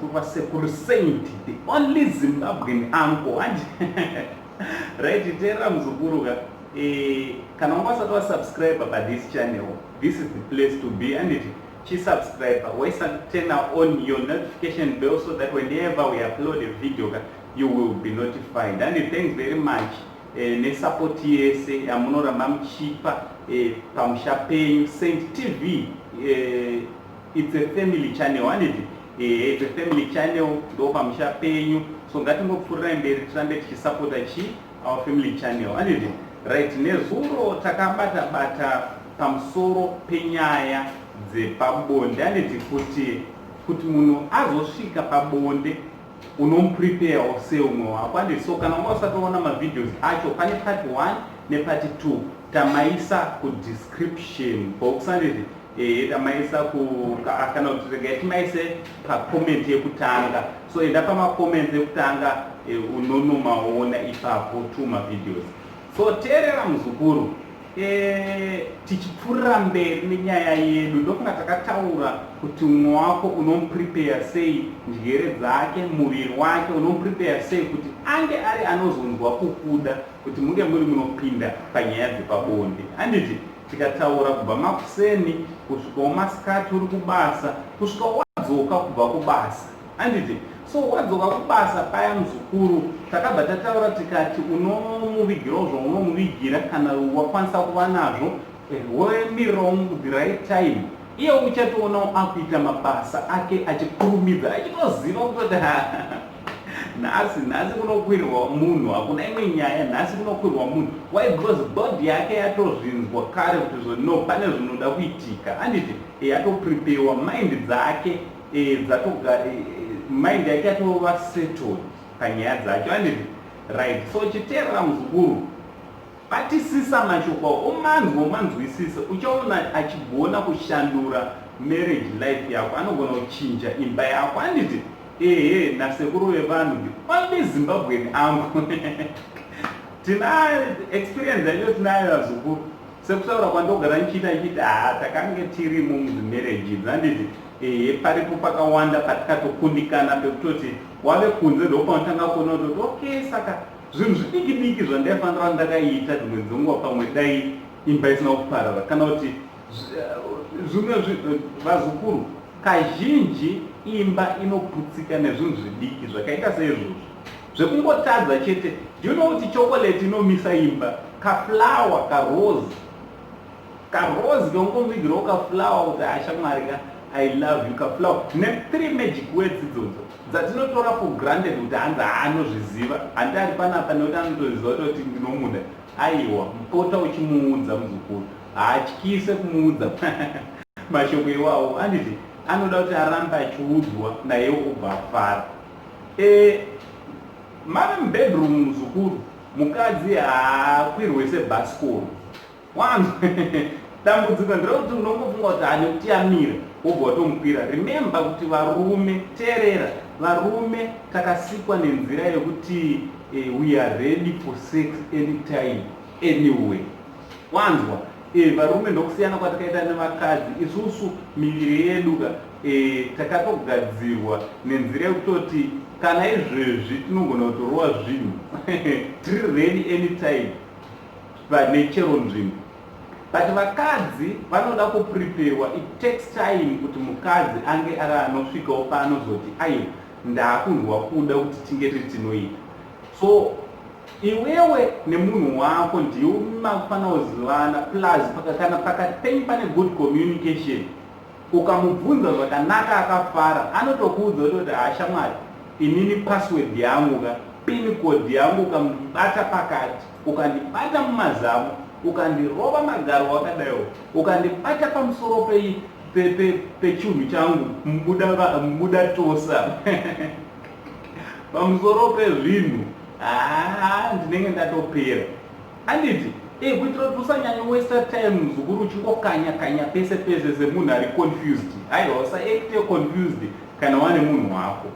sekuru Sekuru Saint, the only Zimbabwean uncle. Right, tera mzukuruka. Kana ungasatwa subscribe by this channel, this is the place to be, and subscribe. Turn on your notification bell so that whenever we upload a video, you will be notified. And thanks very much. Ne support yese amunora mamchipa pamushapenyu Saint TV. It's a family channel, and it's a family channel. Do pamushapenyu. So ngatingopfurira mberi tirambe tichisupport our family channel. And right, nezuro takabata pamusoro penyaya dzepabonde, aneti kuti munhu azosvika pabonde unomprepare seumwe wako. And so kana usatoona mavideos acho pane part 1 nepart 2 tamaisa kudescription box, and tamaisa kana kuti regai timaise pacomment yekutanga. So enda pamacomments ekutanga unonomaona ipapo tuma videos. So teerera muzukuru, tichipfurira mberi nenyaya yedu ndofunga takataura kuti umwe wako unomprepare sei njere dzake, muviri wake unomprepare sei kuti ange ari anozonzwa kukuda kuti munge muri munopinda panyaya dzepabonde. Anditi tikataura kubva makuseni kusvika masikati uri kubasa kusvika wadzoka kubva kubasa. Anditi so wadzoka kubasa paya muzukuru takabva tataura tikati unomuvigirawo zvaunomuvigira kana wakwanisa kuva nazvo wemirirawo the right time, iye uchatoonawo akuita mabasa ake achikurumidza achitoziva kutoti nhasi kunokwirirwa munhu, hakuna imwe nyaya, nhasi kunokwirirwa munhu. Why? Because body yake yatozvinzwa kare kuti no pane zvinoda kuitika. Anditi yatopreparewa, mind dzake mind yake yatova settled panyaya dzacho. Anditi right, so chiteerera muzukuru, batisisa mashoko umanzwisisa, uchaona achigona kushandura marriage life yako, anogona kuchinja imba yako. Anditi nasekuru vevanhu only Zimbabwean angu tina experience yacho tinayo vazukuru, sekutaura kwandogara nchiita takange tirimo muzimarriages. Anditi paripo pakawanda patikatokundikana pekutoti wave kunze ndopaunotanga kuona kuti okay, saka zvinhu zvidiki zvandaifanira ndakaita dzimwe dzenguva pamwe dai imba isina kuparara, kana kuti zvimwe vazukuru kazhinji imba inoputsika nezvinhu zvidiki zvakaita seizvozvo zvekungotadza chete. Do you know kuti chocolate inomisa imba? Kaflower, karose keungomuvigirawo kaflower kuti ashamwari I love you, kaflower. Ne3 magic words idzodzo dzatinotora for granted kuti hanzi anozviziva, handi ari panapa nekuti anotoziva kuti ndinomuda. Aiwa, mpota uchimuudza muzukuru, haatyise kumuudza mashoko iwawo. Anditi anoda kuti arambe achiudzwa naye ubva afara. Mave mubedroom muzukuru, mukadzi haakwirwe sebhasikoro wangu dambudziko nderekuti unongofunga kuti hane kuti amira wobva watomukwira. Remember kuti varume, teerera, varume takasikwa nenzira yekuti we are ready for sex anytime anyway. Wanzwa? Varume ndokusiyana kwatakaita nevakadzi. Isusu miviri yedu takatogadzirwa nenzira yekutoti kana izvezvi tinogona kutorova zvinhu tiri ready anytime panechero nzvimbo. But vakadzi vanoda kupreparewa. It takes time kuti mukadzi ange ari anosvikawo paanozoti aiwa ndakunzwa kuda kuti tinge tinoita. So iwewe nemunhu wako ndiyo makufanira kuzivana, plus kana pakati pane good communication. Ukamubvunza zvakanaka akafara, anotokuudza kuti hashamwari, inini password yangu pin code yangu ukandibata pakati, ukandibata mumazamu, ukandirova magaro wakadaiwo, ukandibata pamusoro pechinhu changu mubuda tosa pamusoro pezvinhu, ndinenge ndatopera. Anditi kuitira kuti usanyanya waste time muzukuru uchingokanya pese semunhu ari confused. Aiwa, usaacte confused kana wane munhu wako.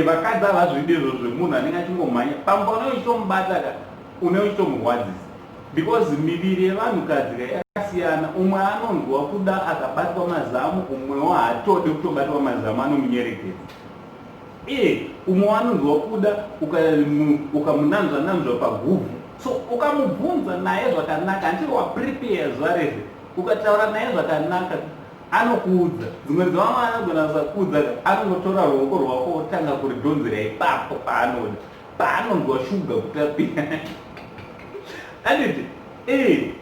Vakadzi havazvidi izvozvo munhu anenge achingomhanya pamba unenge uchitomubata unenge uchitomurwadzisa, because miviri yevanhukadzi yakasiyana. Umwe anonzwa kuda akabatwa mazamu, umwewo haatodi kutobatwa mazamu, anomunyerekedza. umwe wanonzwa kuda ukamunanzva paguvhu, so ukamubvunza naye zvakanaka, handiri waprepare zvarezve, ukataura naye zvakanaka anokuudza. Dzimwe dzevamwe anogona kusakuudza, anongotora ruoko rwako otanga kuridhonzera ipapo paanonzwa shuga kutapira. Anditi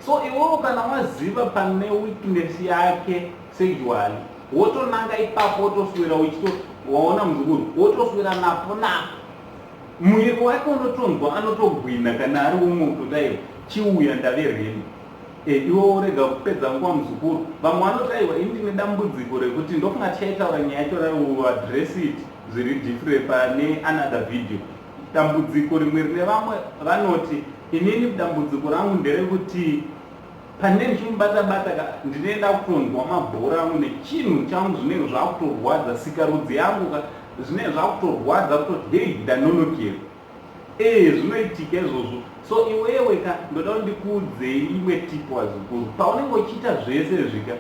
so iwewo kana waziva pane weakness yake sexually, wotonanga ipapo wotoswera waona muzukuru, wotoswera napo mwiri wake unotonzwa anotogwina kana ari umwe kutodaiwa chiuya ndave reni. Iwe urega kupedza nguva muzukuru. Vamwe vanotaiwa ini ndine dambudziko rekuti ndofunga tichaitaura nyaya yacho address it zviri different pane another video. Dambudziko rimwe rine vamwe vanoti inini dambudziko rangu nderekuti pane ndichimubata ndinoenda kutonzwa mabhora angu nechinhu changu zvinenge zvakutorwadza, sikarudzi yangu zvinenge zvakutorwadza kutoti hei ndanonokera. Zvinoitika izvozvo. So iwewe ndoda kuti ndikuudzei imwe tipu wazukuru, paunenge uchiita zvese zvika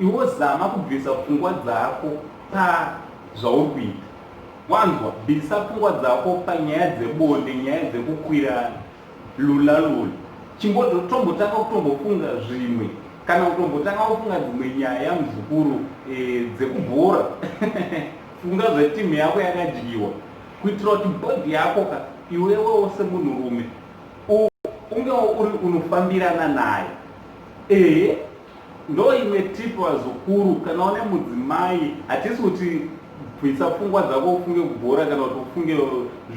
iwe zama kubvisa pfungwa dzako pazvauri kuita. Wanzwa, bvisa pfungwa dzako panyaya dzebonde, nyaya dzekukwirana, lula. Chimbotombotanga kutombofunga zvimwe, kana kutombotanga kufunga dzimwe nyaya muzukuru dzekubhora. Funga zvetimu yako yakadyiwa, kuitira kuti bhodhi yako iwewe semunhurume unge uri unofambirana naye. Ndo imwe tipu wazukuru. Kana une mudzimai, hatisi kuti bvisa pfungwa dzako ufunge kubhora kana kuti ufunge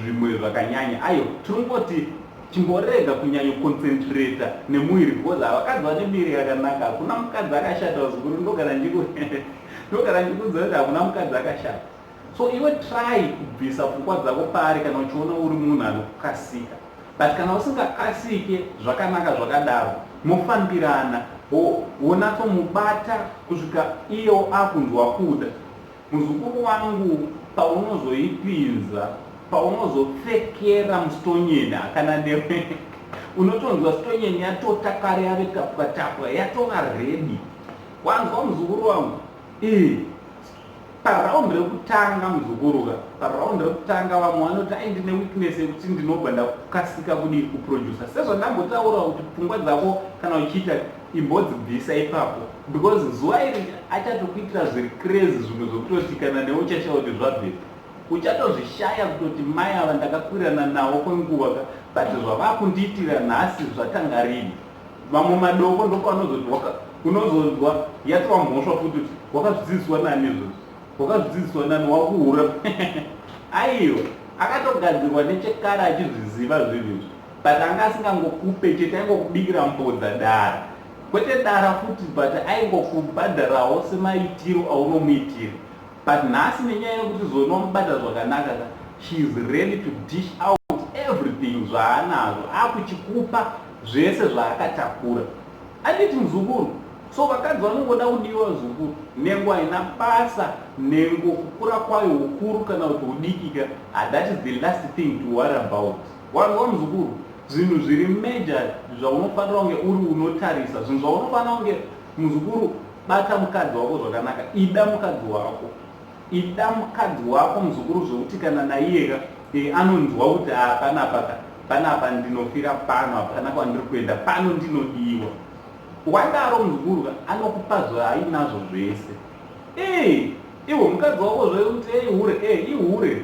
zvimwe zvakanyanya. Ayo tinongoti chimborega kunyanya concentrata nemuiri, because havakadzi vane miri yakanaka. Hakuna mukadzi akashata wazukuru, ndogara ndikuudza kuti hakuna mukadzi akashata. So iwe try kubvisa pfungwa dzako pari kana uchiona uri munhu anokasika. But kana usingakasike zvakanaka zvakadaro, mofambirana, wonatomubata kusvika iyo akunzwa kuda. Muzukuru wangu, paunozoipinza, paunozopfekera mustonyeni kana newe unotonzwa stonyeni yatotakare yave tapwa yatova ready. Wanzwa muzukuru wangu? Paraundi rekutanga muzukuru, paraundi rekutanga vamwe vanoti ndine weakness yekuti ndinogwa ndakukasika kudii kuproducer. Sezvo ndambotaura kuti pfungwa dzako kana uchiita imbodzibvisa ipapo, because zuva iri achatokuitira zviri crazy zvimwe zvokutoti kana newe uchashaya kuti zvabvepi. Uchatozvishaya kutoti mai ava ndakakwirana navo kwenguva, but zvavakundiitira nhasi zvatanga rini. Vamwe madoko ndopaunozoti unozonzwa yatova mhosva futi kuti wakazvidzidziswa nani izvozvo, wakazvidzidziswa nani, wakuhura. Aiwa, akatogadzirwa nechekare achizviziva zvinhu izvi, but anga asingangokupe chete, aingokubikira mbodza dara, kwete dara futi, but aingokubhadharawo semaitiro aunomuitira. But nhasi nenyaya yekuti zonomubata zvakanaka, she is ready to dish out everything zvaanazvo, akuchikupa zvese zvaakatakura. Anditi muzukuru? So vakadzi vanongoda kudiwa zukuru, nengo haina basa, nengo kukura kwayo ukuru kana kuti udikika. That is the last thing to worry about. Wangu muzukuru, zvinhu zviri major zvaunofanira kunge uri unotarisa, zvinhu zvaunofanira kunge muzukuru, bata mukadzi wako zvakanaka, ida mukadzi wako muzukuru, zvokuti kana naiyeka anonzwa kuti panapa ndinofira pano, hapana kwandiri kuenda, pano ndinodiwa. Wadaro muzukuru anokupa zvaainazvo zvese. Iwe mukadzi wako zvekuti ihure ihure,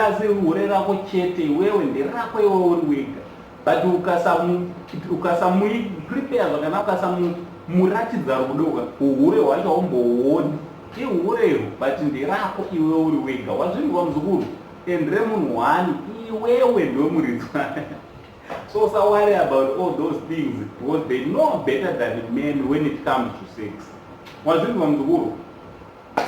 asi ihure rako chete, iwewe nderako iwe uri wega. But ukasamuprepare zvakanaka, ukasamuratidza rudo, uhure hwacho haumbohuoni. Ihureho, but nderako iwe uri wega. Wazvinzwa muzukuru? Endre munhu wani, iwewe ndiwe muridzwa. So worry about all those things, because they know better than men when it comes to sex. Wazvinzwa muzukuru?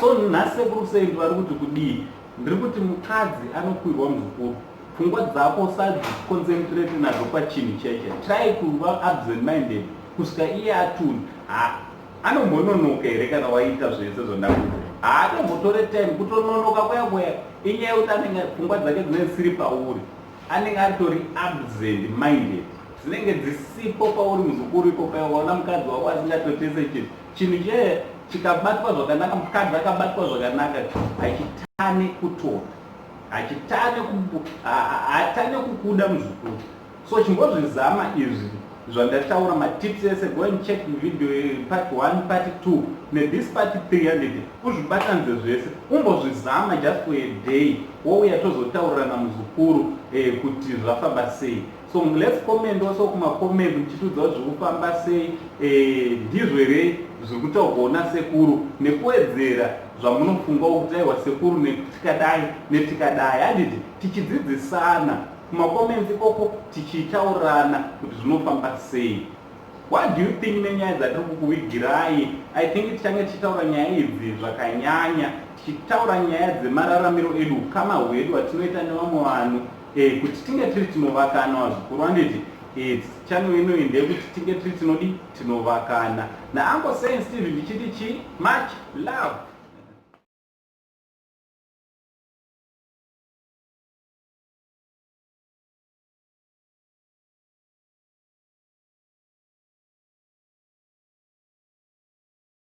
So nasekuru sendi vari kuti kudii? Ndiri kuti mukadzi anokwirwa muzukuru, pfungwa dzako usadziconcentrate nadzo pachinhu cheche. Try kuva absent minded kusvika iye atuni. Anombononoka here kana waita zvese zvondakuti? Haatombotora time kutononoka kwaya inyaya yekuti anenge pfungwa dzake dzinenge dzisiri pauri, anenge atori absent minded, dzinenge dzisipo pauri muzukuru. Iko paona mukadzi wako asingatotese chinhu chikabatwa zvakanaka, mukadzi akabatwa zvakanaka achitane kutora, hatane kukuda muzvikuru. So chimbozvizama izvi zvandataura matips ese, go and check video part 1 part 2 this part 300 uzvibatanidze zvese, umbozvizama just for a day, wouya tozotaurirana muzukuru kuti zvafamba sei. So let's comment also kumacomment muchitudza kuti zvirikufamba sei, ndizvo here zviri kutaurwawo sekuru, nekuwedzera zvamunofunga kuti aiwa sekuru netikadai, handiti tichidzidzisana kumacomments ikoko, tichitaurirana kuti zvinofamba sei. What do you think nenyaya dzatiri kukuvigirai? I think tichange tichitaura nyaya idzi zvakanyanya, tichitaura nyaya dzemararamiro edu, ukama hwedu hwatinoita nevamwe vanhu, kuti tinge tiri tinovakana zvikuru, handiti channel ino ndeyekuti tinge tiri tinovakana. naAnko Science TV ndichiti much love.